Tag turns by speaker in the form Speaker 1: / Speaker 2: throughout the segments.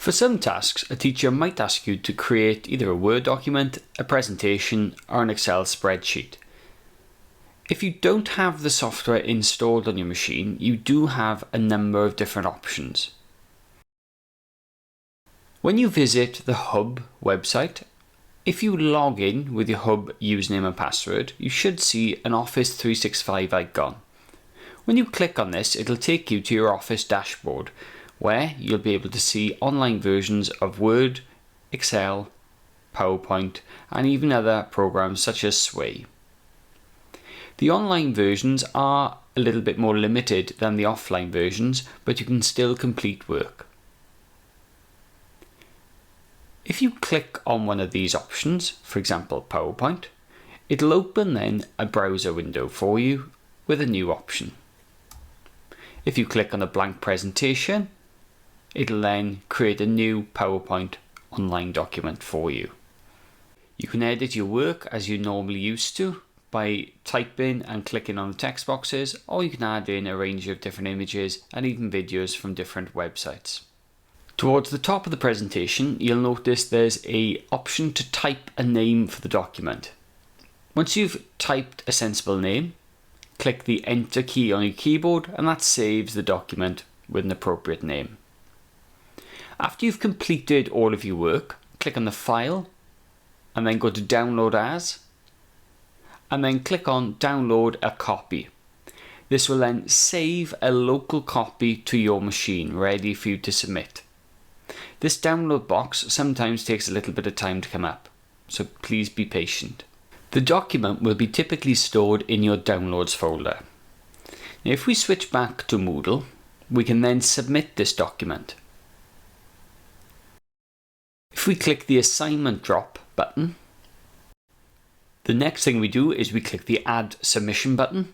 Speaker 1: For some tasks, a teacher might ask you to create either a Word document, a presentation, or an Excel spreadsheet. If you don't have the software installed on your machine, you do have a number of different options. When you visit the Hub website, if you log in with your Hub username and password, you should see an Office 365 icon. When you click on this, it'll take you to your Office dashboard, where you'll be able to see online versions of Word, Excel, PowerPoint, and even other programs such as Sway. The online versions are a little bit more limited than the offline versions, but you can still complete work. If you click on one of these options, for example PowerPoint, it'll open then a browser window for you with a new option. If you click on a blank presentation, it'll then create a new PowerPoint online document for you. You can edit your work as you normally used to by typing and clicking on the text boxes, or you can add in a range of different images and even videos from different websites. Towards the top of the presentation, you'll notice there's an option to type a name for the document. Once you've typed a sensible name, click the Enter key on your keyboard and that saves the document with an appropriate name. After you've completed all of your work, click on the File and then go to Download As, and then click on Download a Copy. This will then save a local copy to your machine ready for you to submit. This download box sometimes takes a little bit of time to come up, so please be patient. The document will be typically stored in your Downloads folder. Now, if we switch back to Moodle, we can then submit this document. If we click the Assignment Drop button, the next thing we do is we click the Add Submission button,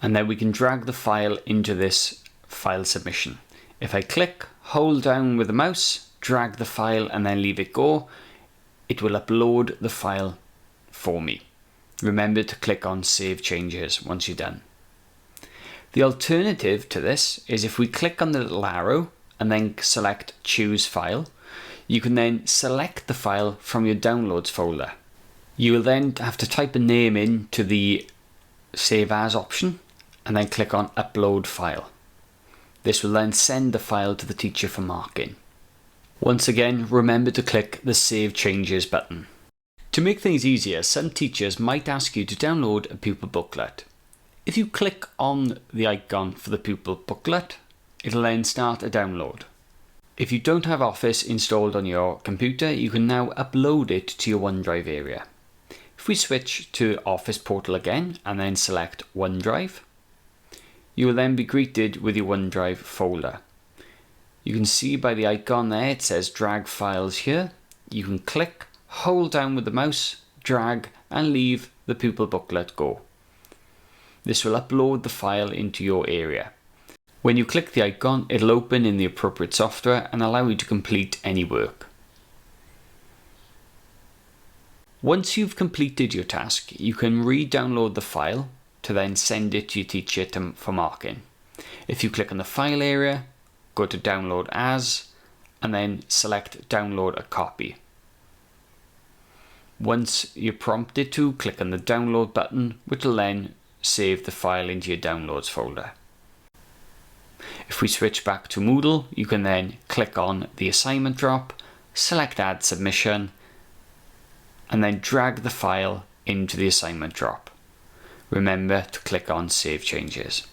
Speaker 1: and then we can drag the file into this file submission. If I click, hold down with the mouse, drag the file and then leave it go, it will upload the file for me. Remember to click on Save Changes once you're done. The alternative to this is if we click on the little arrow and then select Choose File, you can then select the file from your Downloads folder. You will then have to type a name in to the Save As option and then click on Upload File. This will then send the file to the teacher for marking. Once again, remember to click the Save Changes button. To make things easier, some teachers might ask you to download a pupil booklet. If you click on the icon for the pupil booklet, it'll then start a download. If you don't have Office installed on your computer, you can now upload it to your OneDrive area. If we switch to Office Portal again and then select OneDrive, you will then be greeted with your OneDrive folder. You can see by the icon there it says drag files here. You can click, hold down with the mouse, drag and leave the pupil booklet go. This will upload the file into your area. When you click the icon, it'll open in the appropriate software and allow you to complete any work. Once you've completed your task, you can re-download the file to then send it to your teacher for marking. If you click on the File area, go to Download As, and then select Download a Copy. Once you're prompted to, click on the Download button, which will then save the file into your Downloads folder. If we switch back to Moodle, you can then click on the Assignment Drop, select Add Submission, and then drag the file into the assignment drop. Remember to click on Save Changes.